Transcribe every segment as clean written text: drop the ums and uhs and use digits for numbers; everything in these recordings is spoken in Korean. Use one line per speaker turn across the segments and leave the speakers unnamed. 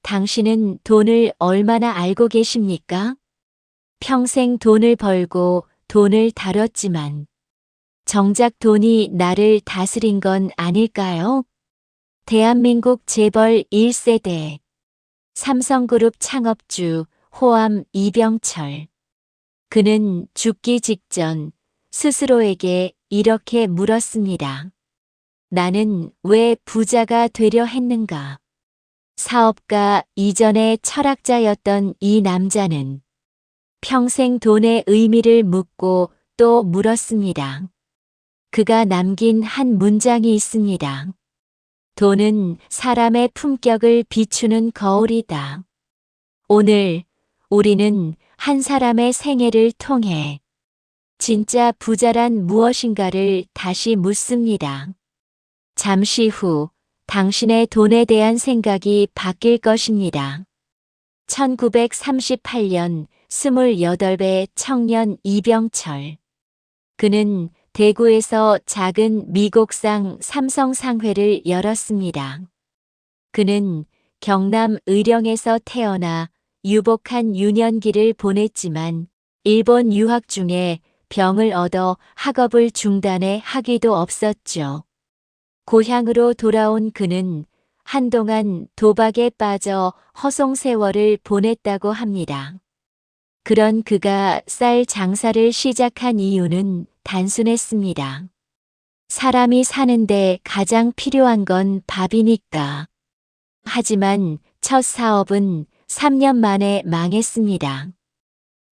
당신은 돈을 얼마나 알고 계십니까? 평생 돈을 벌고 돈을 다뤘지만 정작 돈이 나를 다스린 건 아닐까요? 대한민국 재벌 1세대 삼성그룹 창업주 호암 이병철. 그는 죽기 직전 스스로에게 이렇게 물었습니다. 나는 왜 부자가 되려 했는가? 사업가 이전의 철학자였던 이 남자는 평생 돈의 의미를 묻고 또 물었습니다. 그가 남긴 한 문장이 있습니다. 돈은 사람의 품격을 비추는 거울이다. 오늘 우리는 한 사람의 생애를 통해 진짜 부자란 무엇인가를 다시 묻습니다. 잠시 후 당신의 돈에 대한 생각이 바뀔 것입니다. 1938년 28배 청년 이병철. 그는 대구에서 작은 미곡상 삼성상회를 열었습니다. 그는 경남 의령에서 태어나 유복한 유년기를 보냈지만 일본 유학 중에 병을 얻어 학업을 중단해 학위도 없었죠. 고향으로 돌아온 그는 한동안 도박에 빠져 허송세월을 보냈다고 합니다. 그런 그가 쌀 장사를 시작한 이유는 단순했습니다. 사람이 사는데 가장 필요한 건 밥이니까. 하지만 첫 사업은 3년 만에 망했습니다.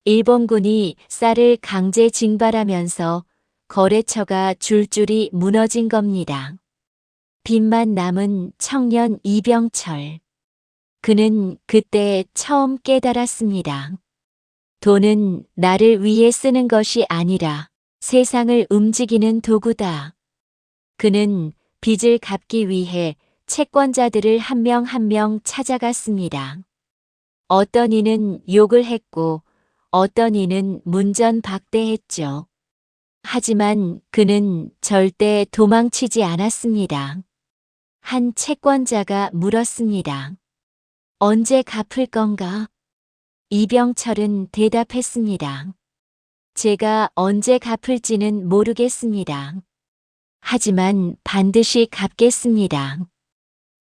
일본군이 쌀을 강제 징발하면서 거래처가 줄줄이 무너진 겁니다. 빚만 남은 청년 이병철. 그는 그때 처음 깨달았습니다. 돈은 나를 위해 쓰는 것이 아니라 세상을 움직이는 도구다. 그는 빚을 갚기 위해 채권자들을 한 명 한 명 찾아갔습니다. 어떤 이는 욕을 했고 어떤 이는 문전박대했죠. 하지만 그는 절대 도망치지 않았습니다. 한 채권자가 물었습니다. 언제 갚을 건가? 이병철은 대답했습니다. 제가 언제 갚을지는 모르겠습니다. 하지만 반드시 갚겠습니다.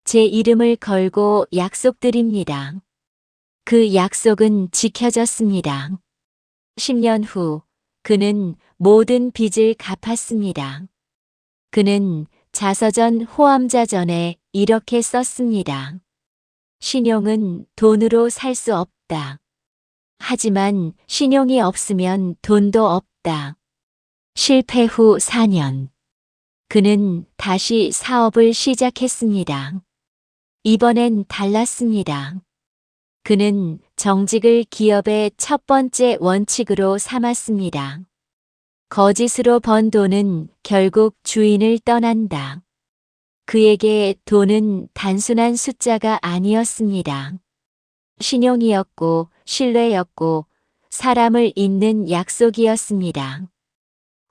제 이름을 걸고 약속드립니다. 그 약속은 지켜졌습니다. 10년 후 그는 모든 빚을 갚았습니다. 그는 자서전 호암자전에 이렇게 썼습니다. 신용은 돈으로 살 수 없다. 하지만 신용이 없으면 돈도 없다. 실패 후 4년. 그는 다시 사업을 시작했습니다. 이번엔 달랐습니다. 그는 정직을 기업의 첫 번째 원칙으로 삼았습니다. 거짓으로 번 돈은 결국 주인을 떠난다. 그에게 돈은 단순한 숫자가 아니었습니다. 신용이었고 신뢰였고 사람을 잇는 약속이었습니다.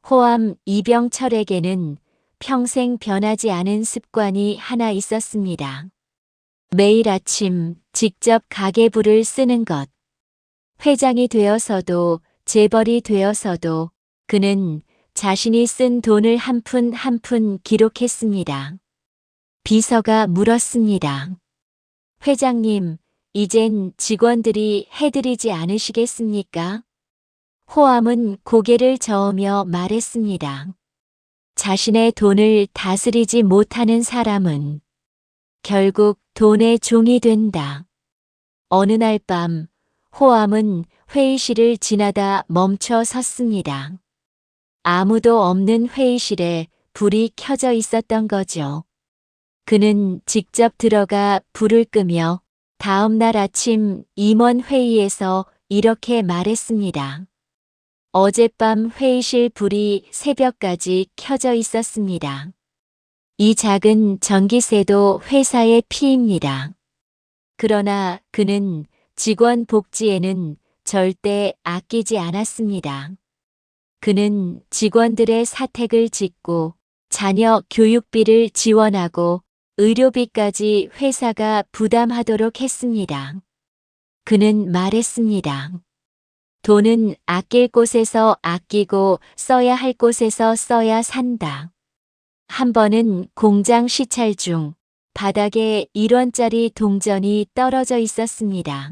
호암 이병철에게는 평생 변하지 않은 습관이 하나 있었습니다. 매일 아침 직접 가계부를 쓰는 것. 회장이 되어서도 재벌이 되어서도 그는 자신이 쓴 돈을 한 푼 한 푼 기록했습니다. 비서가 물었습니다. 회장님, 이젠 직원들이 해드리지 않으시겠습니까? 호암은 고개를 저으며 말했습니다. 자신의 돈을 다스리지 못하는 사람은 결국 돈의 종이 된다. 어느 날 밤 호암은 회의실을 지나다 멈춰 섰습니다. 아무도 없는 회의실에 불이 켜져 있었던 거죠. 그는 직접 들어가 불을 끄며 다음 날 아침 임원 회의에서 이렇게 말했습니다. 어젯밤 회의실 불이 새벽까지 켜져 있었습니다. 이 작은 전기세도 회사의 피입니다. 그러나 그는 직원 복지에는 절대 아끼지 않았습니다. 그는 직원들의 사택을 짓고 자녀 교육비를 지원하고 의료비까지 회사가 부담하도록 했습니다. 그는 말했습니다. 돈은 아낄 곳에서 아끼고 써야 할 곳에서 써야 산다. 한 번은 공장 시찰 중 바닥에 1원짜리 동전이 떨어져 있었습니다.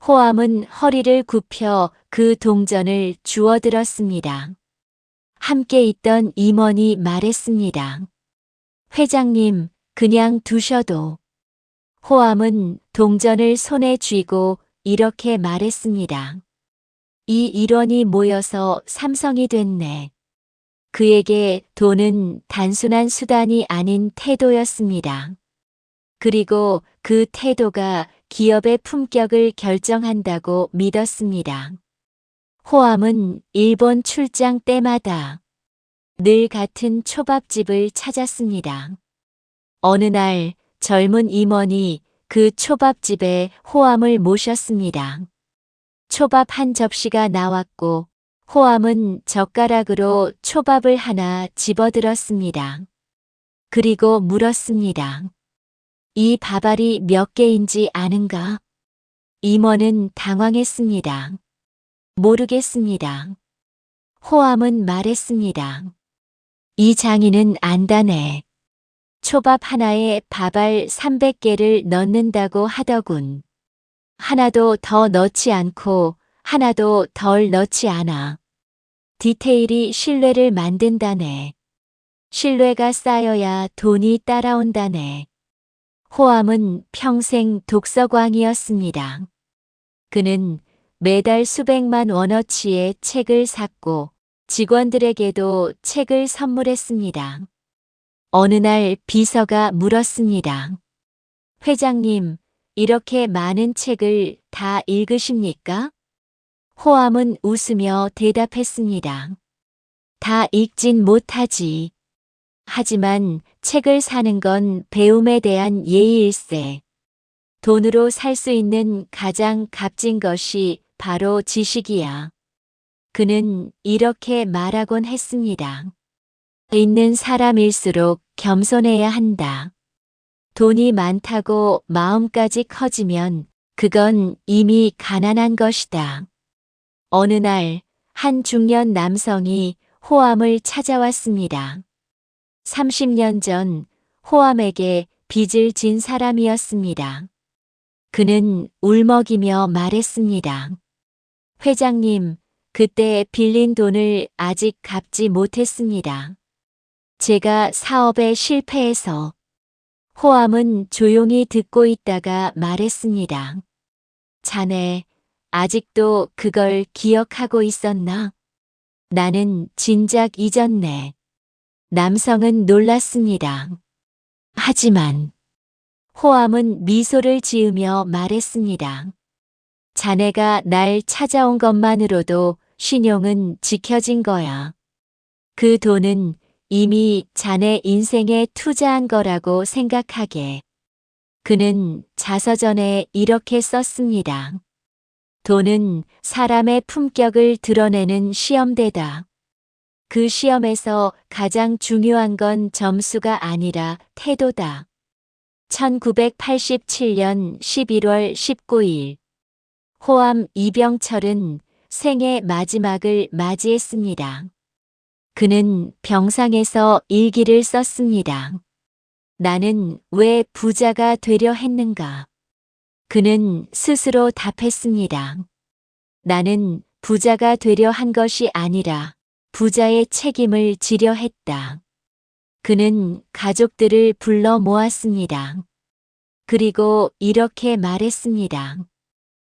호암은 허리를 굽혀 그 동전을 주워들었습니다. 함께 있던 임원이 말했습니다. 회장님, 그냥 두셔도. 호암은 동전을 손에 쥐고 이렇게 말했습니다. 이 1원이 모여서 삼성이 됐네. 그에게 돈은 단순한 수단이 아닌 태도였습니다. 그리고 그 태도가 기업의 품격을 결정한다고 믿었습니다. 호암은 일본 출장 때마다 늘 같은 초밥집을 찾았습니다. 어느 날 젊은 임원이 그 초밥집에 호암을 모셨습니다. 초밥 한 접시가 나왔고 호암은 젓가락으로 초밥을 하나 집어들었습니다. 그리고 물었습니다. 이 밥알이 몇 개인지 아는가? 임원은 당황했습니다. 모르겠습니다. 호암은 말했습니다. 이 장인은 안다네. 초밥 하나에 밥알 300개를 넣는다고 하더군. 하나도 더 넣지 않고 하나도 덜 넣지 않아. 디테일이 신뢰를 만든다네. 신뢰가 쌓여야 돈이 따라온다네. 호암은 평생 독서광이었습니다. 그는 매달 수백만 원어치의 책을 샀고 직원들에게도 책을 선물했습니다. 어느 날 비서가 물었습니다. 회장님, 이렇게 많은 책을 다 읽으십니까? 호암은 웃으며 대답했습니다. 다 읽진 못하지. 하지만 책을 사는 건 배움에 대한 예의일세. 돈으로 살 수 있는 가장 값진 것이 바로 지식이야. 그는 이렇게 말하곤 했습니다. 있는 사람일수록 겸손해야 한다. 돈이 많다고 마음까지 커지면 그건 이미 가난한 것이다. 어느 날 한 중년 남성이 호암을 찾아왔습니다. 30년 전 호암에게 빚을 진 사람이었습니다. 그는 울먹이며 말했습니다. 회장님, 그때 빌린 돈을 아직 갚지 못했습니다. 제가 사업에 실패해서. 호암은 조용히 듣고 있다가 말했습니다. 자네, 아직도 그걸 기억하고 있었나? 나는 진작 잊었네. 남성은 놀랐습니다. 하지만 호암은 미소를 지으며 말했습니다. 자네가 날 찾아온 것만으로도 신용은 지켜진 거야. 그 돈은 이미 자네 인생에 투자한 거라고 생각하게. 그는 자서전에 이렇게 썼습니다. 돈은 사람의 품격을 드러내는 시험대다. 그 시험에서 가장 중요한 건 점수가 아니라 태도다. 1987년 11월 19일 호암 이병철은 생애 마지막을 맞이했습니다. 그는 병상에서 일기를 썼습니다. 나는 왜 부자가 되려 했는가? 그는 스스로 답했습니다. 나는 부자가 되려 한 것이 아니라 부자의 책임을 지려 했다. 그는 가족들을 불러 모았습니다. 그리고 이렇게 말했습니다.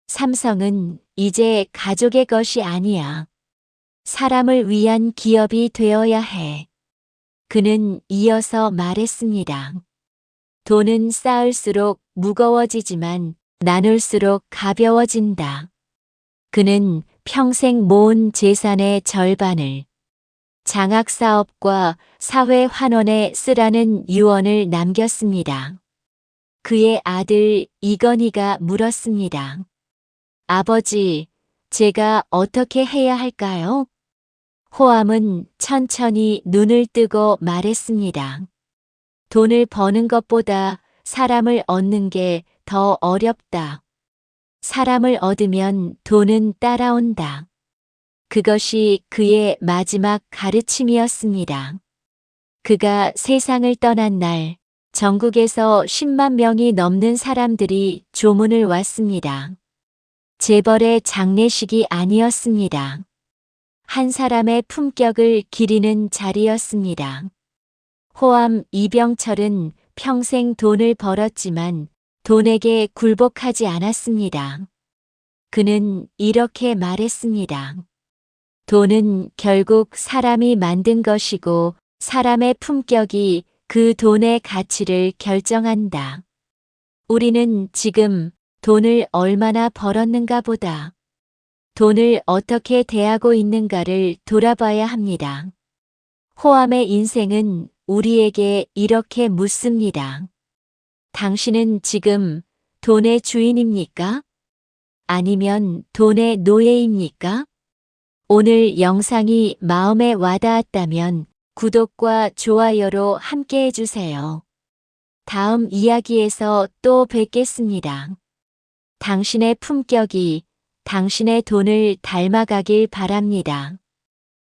삼성은 이제 가족의 것이 아니야. 사람을 위한 기업이 되어야 해. 그는 이어서 말했습니다. 돈은 쌓을수록 무거워지지만 나눌수록 가벼워진다. 그는 평생 모은 재산의 절반을 장학사업과 사회환원에 쓰라는 유언을 남겼습니다. 그의 아들 이건희가 물었습니다. 아버지, 제가 어떻게 해야 할까요? 호암은 천천히 눈을 뜨고 말했습니다. 돈을 버는 것보다 사람을 얻는 게 더 어렵다. 사람을 얻으면 돈은 따라온다. 그것이 그의 마지막 가르침이었습니다. 그가 세상을 떠난 날, 전국에서 10만 명이 넘는 사람들이 조문을 왔습니다. 재벌의 장례식이 아니었습니다. 한 사람의 품격을 기리는 자리였습니다. 호암 이병철은 평생 돈을 벌었지만 돈에게 굴복하지 않았습니다. 그는 이렇게 말했습니다. 돈은 결국 사람이 만든 것이고 사람의 품격이 그 돈의 가치를 결정한다. 우리는 지금 돈을 얼마나 벌었는가 보다 돈을 어떻게 대하고 있는가를 돌아봐야 합니다. 호암의 인생은 우리에게 이렇게 묻습니다. 당신은 지금 돈의 주인입니까? 아니면 돈의 노예입니까? 오늘 영상이 마음에 와닿았다면 구독과 좋아요로 함께 해주세요. 다음 이야기에서 또 뵙겠습니다. 당신의 품격이 당신의 돈을 닮아가길 바랍니다.